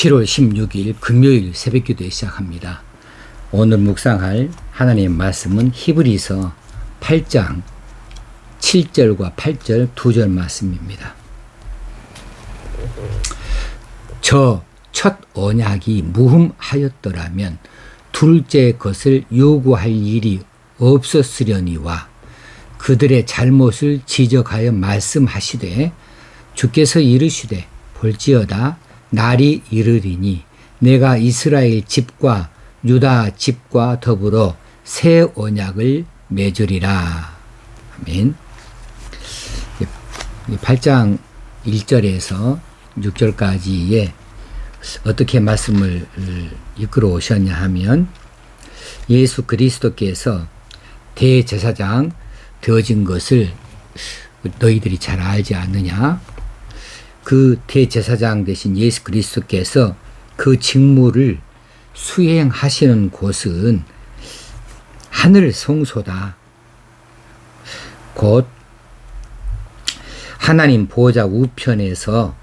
7월 16일 금요일 새벽기도에 시작합니다. 오늘 묵상할 하나님의 말씀은 히브리서 8장 7절과 8절 두 절 말씀입니다. 저 첫 언약이 무흠하였더라면 둘째 것을 요구할 일이 없었으려니와 그들의 잘못을 지적하여 말씀하시되 주께서 이르시되 볼지어다 날이 이르리니 내가 이스라엘 집과 유다 집과 더불어 새 언약을 맺으리라. 아멘. 8장 1절에서 6절까지의 어떻게 말씀을 이끌어 오셨냐 하면 예수 그리스도께서 대제사장 되어진 것을 너희들이 잘 알지 않느냐? 그 대제사장 되신 예수 그리스도께서 그 직무를 수행하시는 곳은 하늘 성소다. 곧 하나님 보호자 우편에서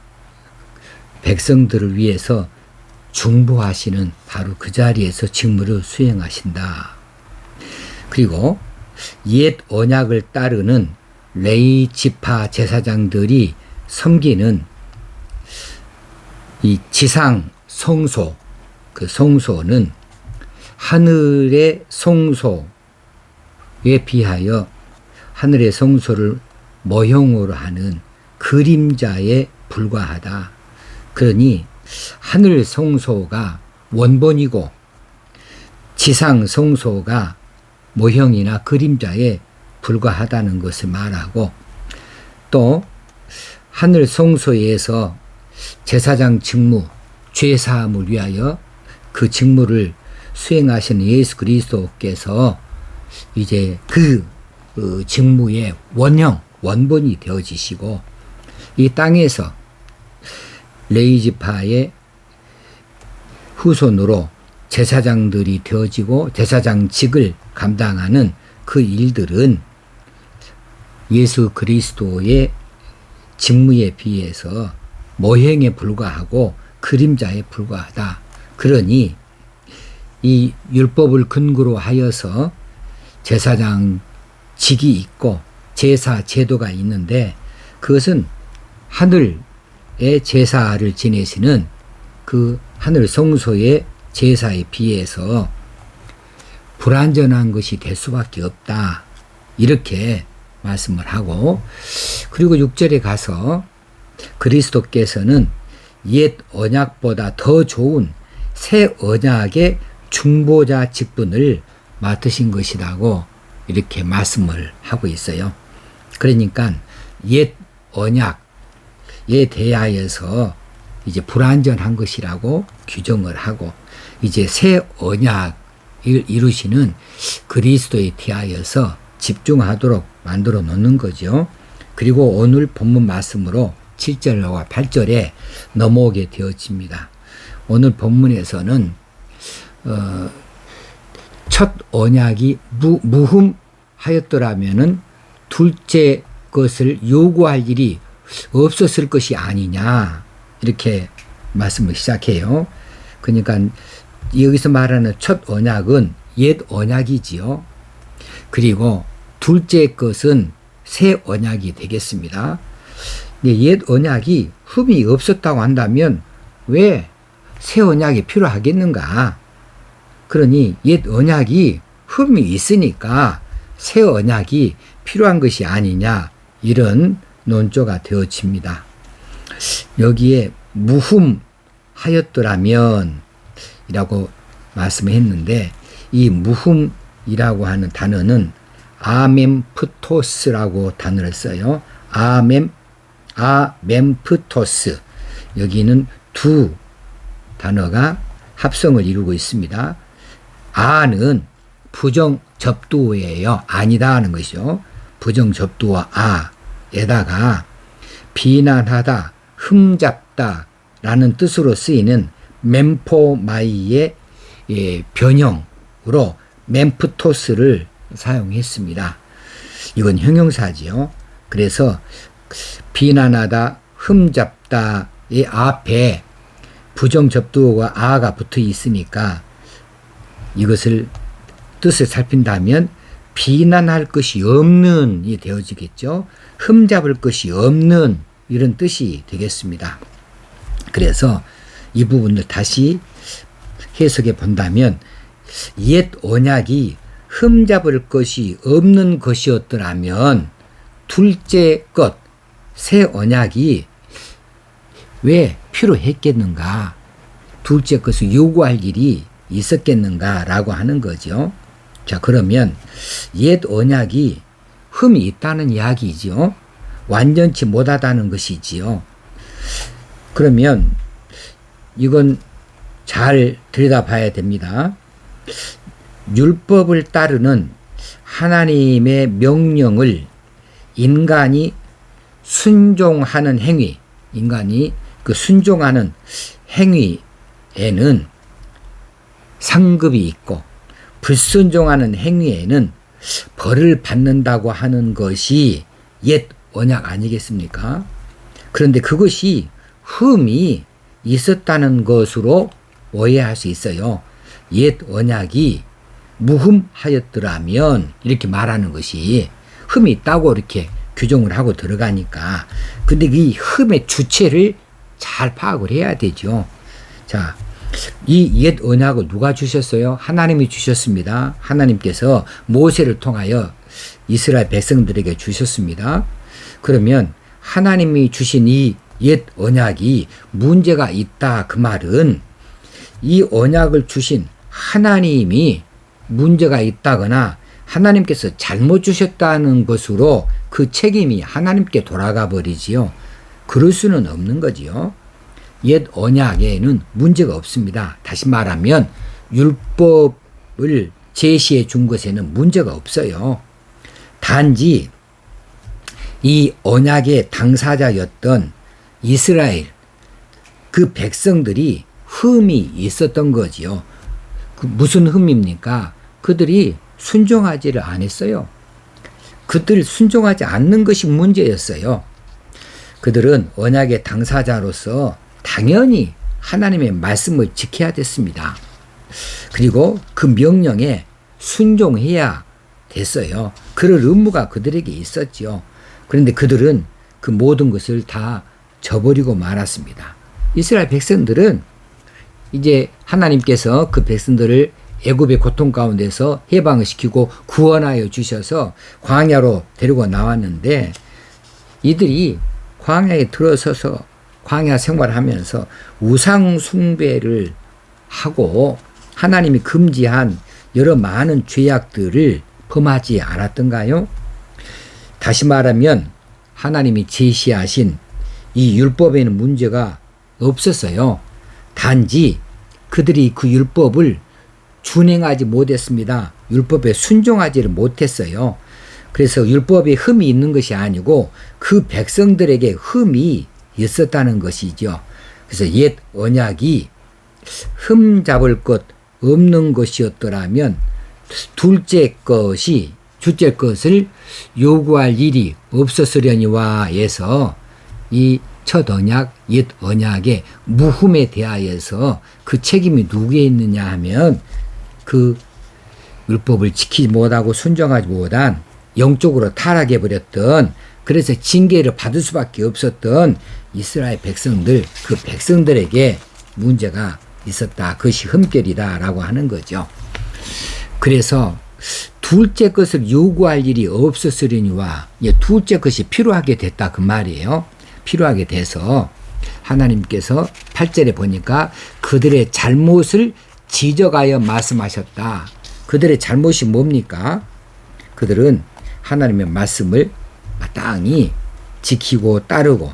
백성들을 위해서 중보하시는 바로 그 자리에서 직무를 수행하신다. 그리고 옛 언약을 따르는 레위 지파 제사장들이 섬기는 이 지상 성소, 그 성소는 하늘의 성소에 비하여 하늘의 성소를 모형으로 하는 그림자에 불과하다. 그러니 하늘 성소가 원본이고 지상 성소가 모형이나 그림자에 불과하다는 것을 말하고, 또 하늘 성소에서 제사장 직무, 죄사함을 위하여 그 직무를 수행하시는 예수 그리스도께서 이제 그 직무의 원본이 되어지시고, 이 땅에서 레위 지파의 후손으로 제사장들이 되어지고 제사장직을 감당하는 그 일들은 예수 그리스도의 직무에 비해서 모형에 불과하고 그림자에 불과하다. 그러니 이 율법을 근거로 하여서 제사장직이 있고 제사 제도가 있는데, 그것은 하늘의 제사를 지내시는 그 하늘 성소의 제사에 비해서 불완전한 것이 될 수밖에 없다. 이렇게 말씀을 하고, 그리고 6절에 가서 그리스도께서는 옛 언약보다 더 좋은 새 언약의 중보자 직분을 맡으신 것이라고 이렇게 말씀을 하고 있어요. 그러니까 옛 언약에 대하여서 이제 불완전한 것이라고 규정을 하고, 이제 새 언약을 이루시는 그리스도에 대하여서 집중하도록 만들어 놓는 거죠. 그리고 오늘 본문 말씀으로 7절과 8절에 넘어오게 되어집니다. 오늘 본문에서는 첫 언약이 무흠하였더라면은 둘째 것을 요구할 일이 없었을 것이 아니냐, 이렇게 말씀을 시작해요. 그러니까 여기서 말하는 첫 언약은 옛 언약이지요. 그리고 둘째 것은 새 언약이 되겠습니다. 옛 언약이 흠이 없었다고 한다면 왜 새 언약이 필요하겠는가? 그러니 옛 언약이 흠이 있으니까 새 언약이 필요한 것이 아니냐, 이런 논조가 되어집니다. 여기에 무흠하였더라면 이라고 말씀했는데, 이 무흠이라고 하는 단어는 아멘프토스라고 단어를 써요. 아멘프토스. 여기는 두 단어가 합성을 이루고 있습니다. 아는 부정 접두어예요. 아니다 하는 것이죠. 부정 접두어 아에다가 비난하다, 흠잡다 라는 뜻으로 쓰이는 멤포마이의 변형으로 멤프토스를 사용했습니다. 이건 형용사지요. 그래서 비난하다, 흠잡다의 앞에 부정접두어가 아가 붙어 있으니까 이것을 뜻을 살핀다면 비난할 것이 없는이 되어지겠죠. 흠잡을 것이 없는 이런 뜻이 되겠습니다. 그래서 이 부분을 다시 해석해 본다면 옛 언약이 흠잡을 것이 없는 것이었더라면 둘째 것, 새 언약이 왜 필요했겠는가? 둘째 것을 요구할 일이 있었겠는가라고 하는 거죠. 자, 그러면 옛 언약이 흠이 있다는 이야기죠. 완전치 못하다는 것이지요. 그러면 이건 잘 들여다봐야 됩니다. 율법을 따르는 하나님의 명령을 인간이 순종하는 행위, 인간이 그 순종하는 행위에는 상급이 있고 불순종하는 행위에는 벌을 받는다고 하는 것이 옛 언약 아니겠습니까? 그런데 그것이 흠이 있었다는 것으로 오해할 수 있어요. 옛 언약이 무흠하였더라면 이렇게 말하는 것이 흠이 있다고 이렇게 규정을 하고 들어가니까 근데 이 흠의 주체를 잘 파악을 해야 되죠. 자, 이 옛 언약을 누가 주셨어요? 하나님이 주셨습니다. 하나님께서 모세를 통하여 이스라엘 백성들에게 주셨습니다. 그러면 하나님이 주신 이 옛 언약이 문제가 있다 그 말은 이 언약을 주신 하나님이 문제가 있다거나 하나님께서 잘못 주셨다는 것으로 그 책임이 하나님께 돌아가 버리지요. 그럴 수는 없는 거지요. 옛 언약에는 문제가 없습니다. 다시 말하면 율법을 제시해 준 것에는 문제가 없어요. 단지 이 언약의 당사자였던 이스라엘 그 백성들이 흠이 있었던 거지요. 그 무슨 흠입니까? 그들이 순종하지를 않았어요. 그들 순종하지 않는 것이 문제였어요. 그들은 언약의 당사자로서 당연히 하나님의 말씀을 지켜야 됐습니다. 그리고 그 명령에 순종해야 됐어요. 그럴 의무가 그들에게 있었지요. 그런데 그들은 그 모든 것을 다 저버리고 말았습니다. 이스라엘 백성들은 이제 하나님께서 그 백성들을 애굽의 고통 가운데서 해방을 시키고 구원하여 주셔서 광야로 데리고 나왔는데 이들이 광야에 들어서서 광야 생활하면서 우상 숭배를 하고 하나님이 금지한 여러 많은 죄악들을 범하지 않았던가요? 다시 말하면 하나님이 제시하신 이 율법에는 문제가 없었어요. 단지 그들이 그 율법을 준행하지 못했습니다. 율법에 순종하지를 못했어요. 그래서 율법에 흠이 있는 것이 아니고 그 백성들에게 흠이 있었다는 것이죠. 그래서 옛 언약이 흠 잡을 것 없는 것이었더라면 둘째 것을 요구할 일이 없었으려니와 해서 이 첫 언약, 옛 언약의 무흠에 대하여서 그 책임이 누구에 있느냐 하면 그 율법을 지키지 못하고 순종하지 못한 영적으로 타락해버렸던 그래서 징계를 받을 수밖에 없었던 이스라엘 백성들 그 백성들에게 문제가 있었다. 그것이 흠결이다 라고 하는 거죠. 그래서 둘째 것을 요구할 일이 없었으려니와 둘째 것이 필요하게 됐다 그 말이에요. 필요하게 돼서 하나님께서 8절에 보니까 그들의 잘못을 지적하여 말씀하셨다. 그들의 잘못이 뭡니까? 그들은 하나님의 말씀을 마땅히 지키고 따르고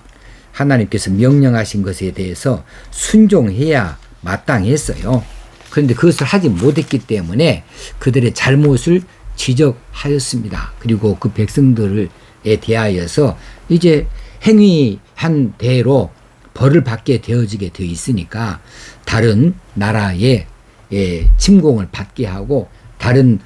하나님께서 명령하신 것에 대해서 순종해야 마땅했어요. 그런데 그것을 하지 못했기 때문에 그들의 잘못을 지적하였습니다. 그리고 그 백성들에 대하여서 이제 행위한 대로 벌을 받게 되어지게 되어 있으니까 다른 나라의 침공을 받게 하고 다른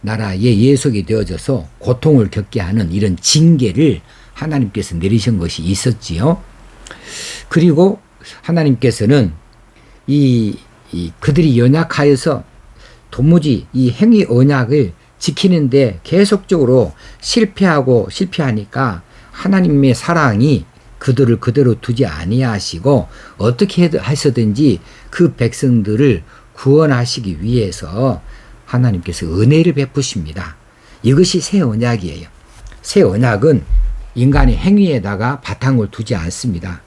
나라의 예속이 되어져서 고통을 겪게 하는 이런 징계를 하나님께서 내리신 것이 있었지요. 그리고 하나님께서는 그들이 연약하여서 도무지 이 행위 언약을 지키는데 계속적으로 실패하니까 하나님의 사랑이 그들을 그대로 두지 아니하시고 어떻게 해서든지 그 백성들을 구원하시기 위해서 하나님께서 은혜를 베푸십니다. 이것이 새 언약이에요. 새 언약은 인간의 행위에다가 바탕을 두지 않습니다.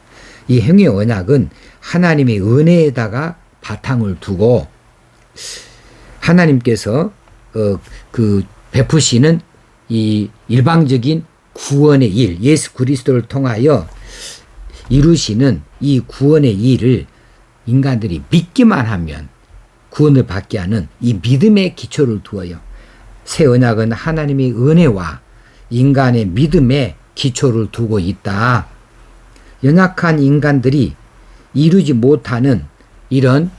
이 행위 언약은 하나님의 은혜에다가 바탕을 두고 하나님께서 그 베푸시는 이 일방적인 구원의 일, 예수 그리스도를 통하여 이루시는 이 구원의 일을 인간들이 믿기만 하면 구원을 받게 하는 이 믿음의 기초를 두어요. 새 언약은 하나님의 은혜와 인간의 믿음의 기초를 두고 있다. 연약한 인간들이 이루지 못하는 이런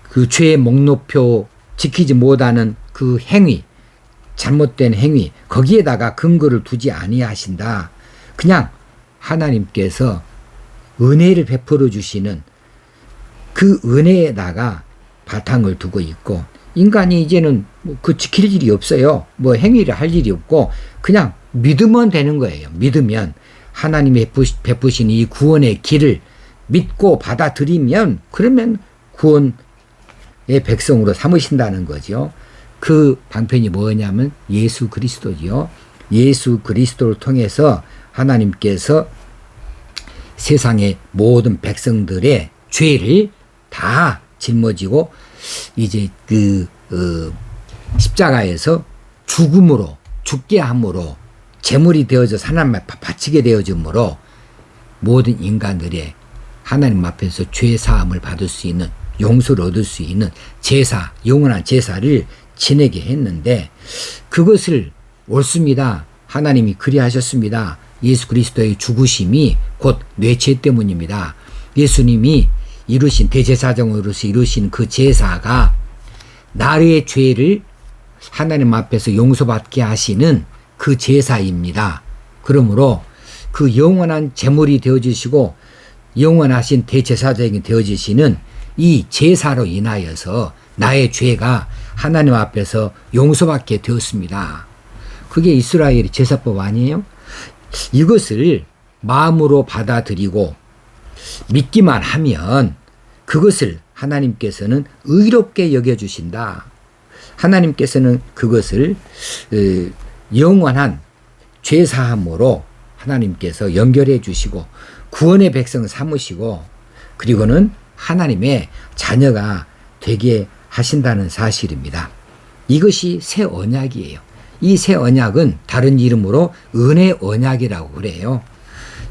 그 죄의 목록표 지키지 못하는 그 행위, 잘못된 행위, 거기에다가 근거를 두지 아니하신다. 그냥 하나님께서 은혜를 베풀어 주시는 그 은혜에다가 바탕을 두고 있고, 인간이 이제는 그 지킬 일이 없어요. 뭐 행위를 할 일이 없고 그냥 믿으면 되는 거예요. 믿으면 하나님이 베푸신 이 구원의 길을 믿고 받아들이면 그러면 구원의 백성으로 삼으신다는 거죠. 그 방편이 뭐냐면 예수 그리스도지요. 예수 그리스도를 통해서 하나님께서 세상의 모든 백성들의 죄를 다 짊어지고 이제 십자가에서 죽음으로 죽게 함으로 제물이 되어져 하나님 앞에 바치게 되어짐으로 모든 인간들의 하나님 앞에서 죄 사함을 받을 수 있는, 용서를 얻을 수 있는 제사, 영원한 제사를 지내게 했는데 그것을 옳습니다. 하나님이 그리하셨습니다. 예수 그리스도의 죽으심이 곧 내 죄 때문입니다. 예수님이 이루신 대제사장으로서 이루신 그 제사가 나의 죄를 하나님 앞에서 용서받게 하시는 그 제사입니다. 그러므로 그 영원한 제물이 되어주시고 영원하신 대제사장이 되어주시는 이 제사로 인하여서 나의 죄가 하나님 앞에서 용서받게 되었습니다. 그게 이스라엘의 제사법 아니에요? 이것을 마음으로 받아들이고 믿기만 하면 그것을 하나님께서는 의롭게 여겨주신다. 하나님께서는 그것을 영원한 죄사함으로 하나님께서 연결해 주시고 구원의 백성 삼으시고 그리고는 하나님의 자녀가 되게 하신다는 사실입니다. 이것이 새 언약이에요. 이 새 언약은 다른 이름으로 은혜 언약이라고 그래요.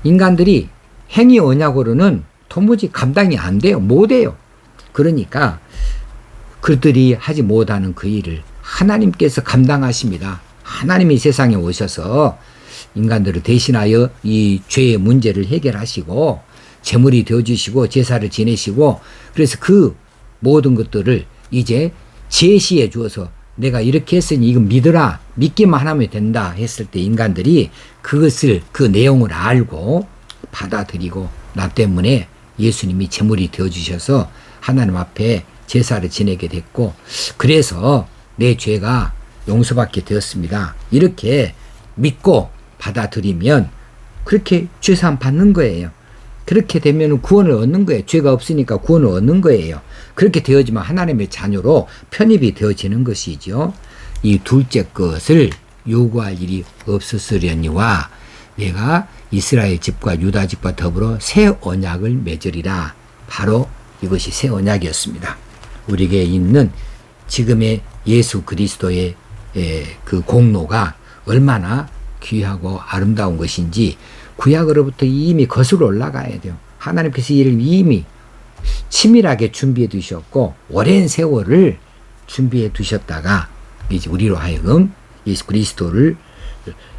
인간들이 행위 언약으로는 도무지 감당이 안 돼요. 못 해요. 그러니까 그들이 하지 못하는 그 일을 하나님께서 감당하십니다. 하나님이 세상에 오셔서 인간들을 대신하여 이 죄의 문제를 해결하시고 제물이 되어주시고 제사를 지내시고 그래서 그 모든 것들을 이제 제시해 주어서 내가 이렇게 했으니 이거 믿으라, 믿기만 하면 된다 했을 때 인간들이 그것을 그 내용을 알고 받아들이고 나 때문에 예수님이 제물이 되어주셔서 하나님 앞에 제사를 지내게 됐고 그래서 내 죄가 용서받게 되었습니다. 이렇게 믿고 받아들이면 그렇게 죄사함 받는 거예요. 그렇게 되면 구원을 얻는 거예요. 죄가 없으니까 구원을 얻는 거예요. 그렇게 되어지면 하나님의 자녀로 편입이 되어지는 것이죠. 이 둘째 것을 요구할 일이 없었으려니와 내가 이스라엘 집과 유다 집과 더불어 새 언약을 맺으리라. 바로 이것이 새 언약이었습니다. 우리에게 있는 지금의 예수 그리스도의 그 공로가 얼마나 귀하고 아름다운 것인지 구약으로부터 이미 거슬러 올라가야 돼요. 하나님께서 이를 이미 치밀하게 준비해 두셨고 오랜 세월을 준비해 두셨다가 이제 우리로 하여금 예수 그리스도를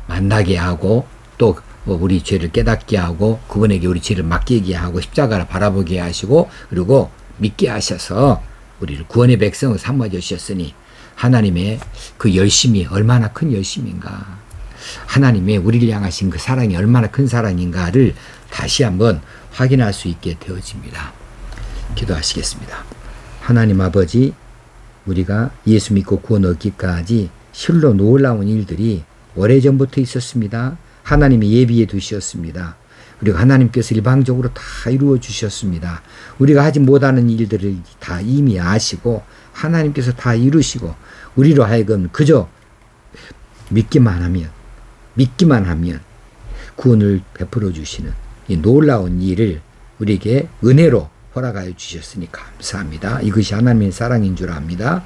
만나게 하고 또 우리 죄를 깨닫게 하고 그분에게 우리 죄를 맡기게 하고 십자가를 바라보게 하시고 그리고 믿게 하셔서 우리를 구원의 백성을 삼아주셨으니 하나님의 그 열심이 얼마나 큰 열심인가, 하나님의 우리를 향하신 그 사랑이 얼마나 큰 사랑인가를 다시 한번 확인할 수 있게 되어집니다. 기도하시겠습니다. 하나님 아버지, 우리가 예수 믿고 구원 얻기까지 실로 놀라운 일들이 오래전부터 있었습니다. 하나님이 예비해 두셨습니다. 그리고 하나님께서 일방적으로 다 이루어 주셨습니다. 우리가 하지 못하는 일들을 다 이미 아시고 하나님께서 다 이루시고 우리로 하여금 그저 믿기만 하면 구원을 베풀어 주시는 이 놀라운 일을 우리에게 은혜로 허락하여 주셨으니 감사합니다. 이것이 하나님의 사랑인 줄 압니다.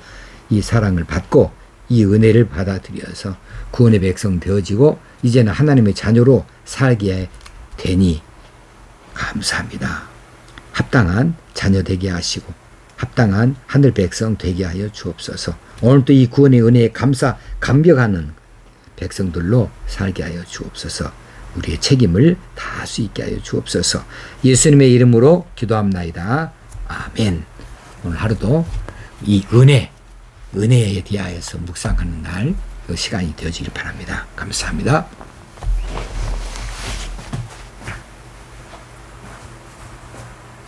이 사랑을 받고 이 은혜를 받아들여서 구원의 백성 되어지고 이제는 하나님의 자녀로 살게 되니 감사합니다. 합당한 자녀 되게 하시고 합당한 하늘 백성 되게 하여 주옵소서. 오늘도 이 구원의 은혜에 감격하는 백성들로 살게 하여 주옵소서. 우리의 책임을 다할 수 있게 하여 주옵소서. 예수님의 이름으로 기도합나이다. 아멘. 오늘 하루도 이 은혜에 대하여서 묵상하는 날, 그 시간이 되어지길 바랍니다. 감사합니다.